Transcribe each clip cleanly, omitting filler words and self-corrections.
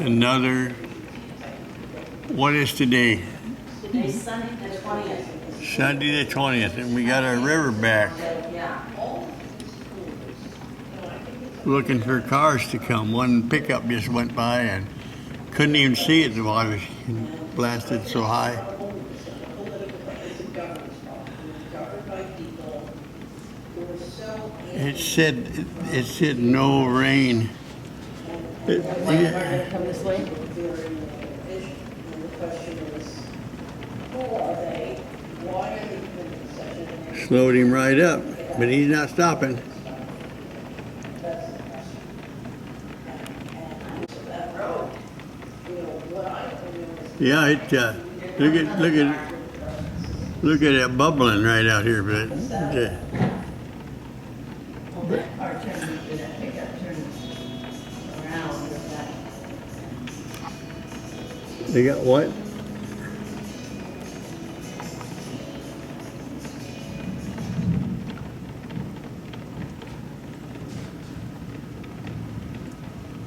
Another, what is today? Today's Sunday the 20th. Sunday the 20th, and we got our river back. Yeah. Looking for cars to come. One pickup just went by and couldn't even see it. The water blasted so high. It said no rain. Gonna come this way? Slowed him right up, but he's not stopping. Yeah, look at that bubbling right out here, but That car turns, that pickup turns around with that. they got what?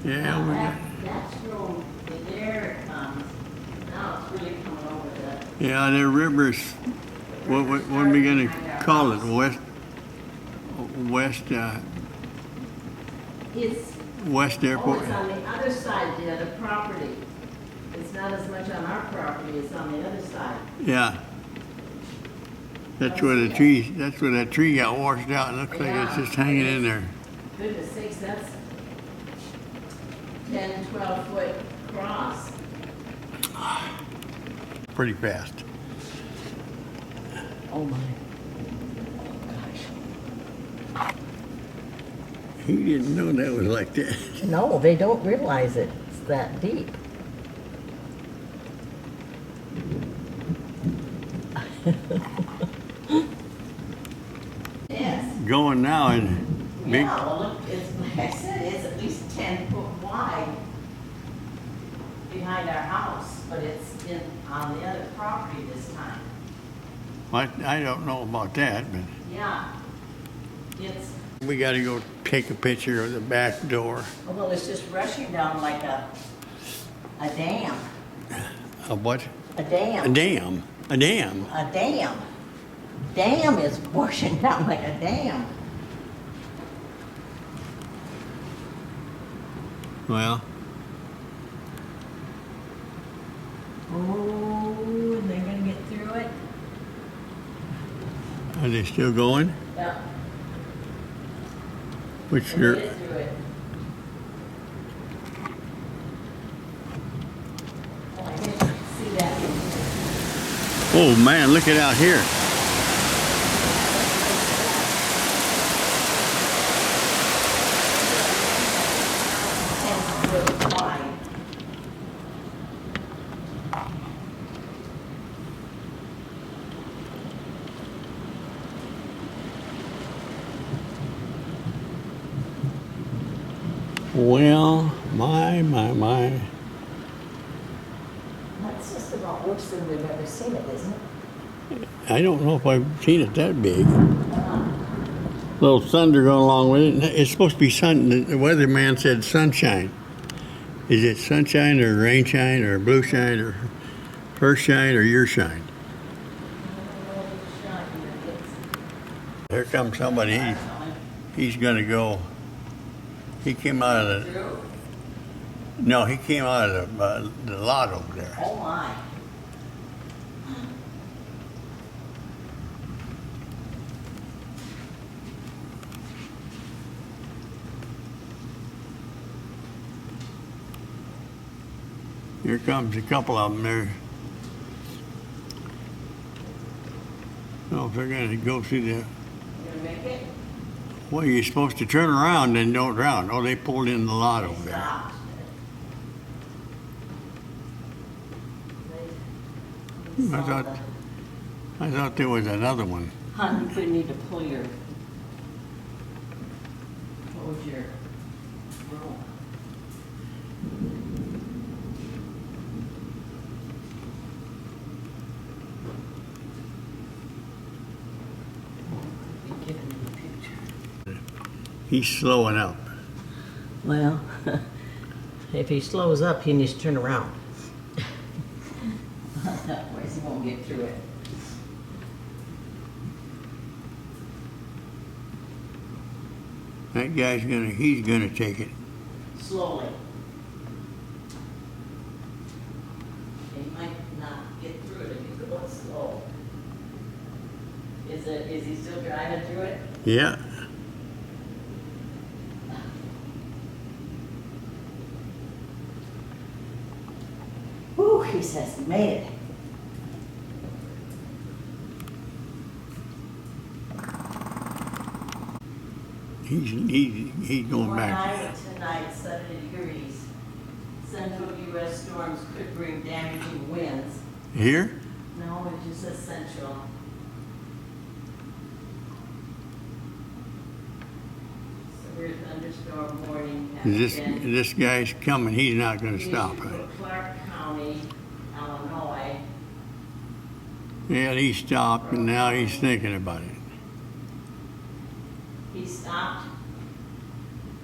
Yeah, we got. That's from there it comes. Now it's really coming over the. Yeah, the rivers. What are we gonna call it? It's, West oh, Airport. it's on the other side, the other property. It's not as much on our property, it's on the other side. Yeah. That's where the tree. That's where that tree got washed out. It looks like it's just hanging in there. Goodness sakes, that's 10, 12 foot cross. Pretty fast. Oh my. He didn't know that was like that. No, they don't realize it. It's that deep. Yes. Going now and big. Yeah, well, look, it's, like I said, it's at least 10 foot wide behind our house, but it's on the other property this time. I don't know about that, but Yeah. It's, we got to go take a picture of the back door. well, it's just rushing down like a dam. A what? A dam. A dam. A dam. A dam. Dam is washing down like a dam. Well, Oh, and they're gonna get through it? are they still going? Yeah. Which They're you're. gonna get through it. Oh, I didn't see that. Oh man, look at out here. Really wide. Well, my. That's just about worse than we've ever seen it, isn't it? I don't know if I've seen it that big. Little thunder going along with it. It's supposed to be sun. The weatherman said sunshine. Is it sunshine or rain shine or blue shine or her shine or your shine? Here comes somebody. He's gonna go. He came out of the. No, he came out of the lot over there. Oh my. Here comes a couple of them there. Oh, if they're gonna go through the. You gonna make it? Well, you're supposed to turn around and don't drown. Oh, they pulled in the lot over there. Stop. I thought there was another one. Hon, you need to pull your, close your roll. Giving him a picture. He's slowing up. Well, if he slows up, he needs to turn around. Otherwise, he won't get through it. That guy's he's gonna take it. Slowly. He might not get through it if he's going slow. Is he still driving through it? Yeah. Whew, he says he made it. He's going One back. night tonight, 70 degrees. Central U.S. storms could bring damaging winds. Here? No, it just says central. Severe thunderstorm warning has been This guy's coming. He's not gonna issued stop. for Clark County, Illinois. Yeah, he stopped and now he's thinking about it. He stopped,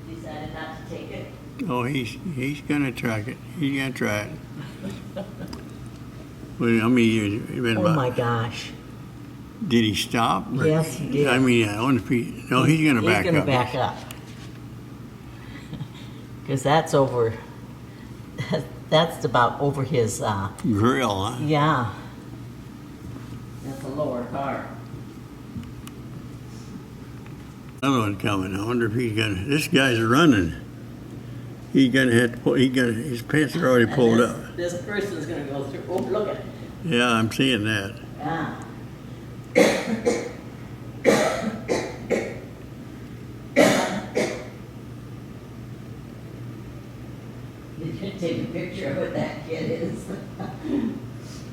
decided not to take it. Oh, he's gonna track it. He's gonna try it. Well, I mean, it's been Oh about. my gosh. Did he stop? Or- Yes, he did. I mean, I wonder if he. No, he's gonna back He's gonna up. back up. Because that's over, that's about over his, Grill, huh? yeah. That's a lower car. Another one coming. I wonder if he's gonna. This guy's running. He's gonna have to pull. His pants are already pulled And up. this person's gonna go through, oh, look at it. Yeah, I'm seeing that. Yeah. You can take a picture of what that kid is.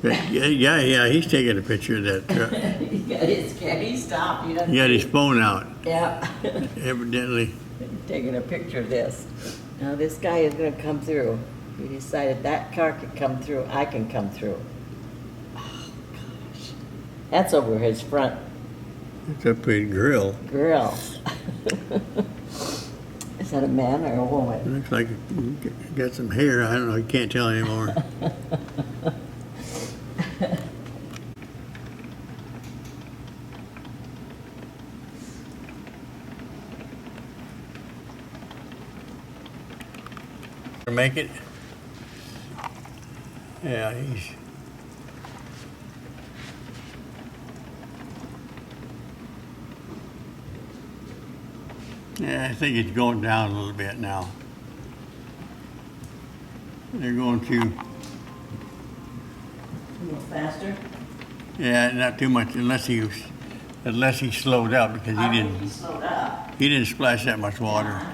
Yeah. He's taking a picture of that truck. He got his cat, he stopped, he doesn't. He got his phone out. Yeah. Evidently. Taking a picture of this. Now this guy is gonna come through. He decided that car could come through, I can come through. Oh, gosh. That's over his front It's up his grill. grill. Is that a man or a woman? Looks like it got some hair. I don't know. You can't tell anymore. Make it? Yeah, he's. Yeah, I think it's going down a little bit now. They're going to, A little faster? yeah, not too much unless he slowed up because I think he slowed up. he didn't splash that much water. I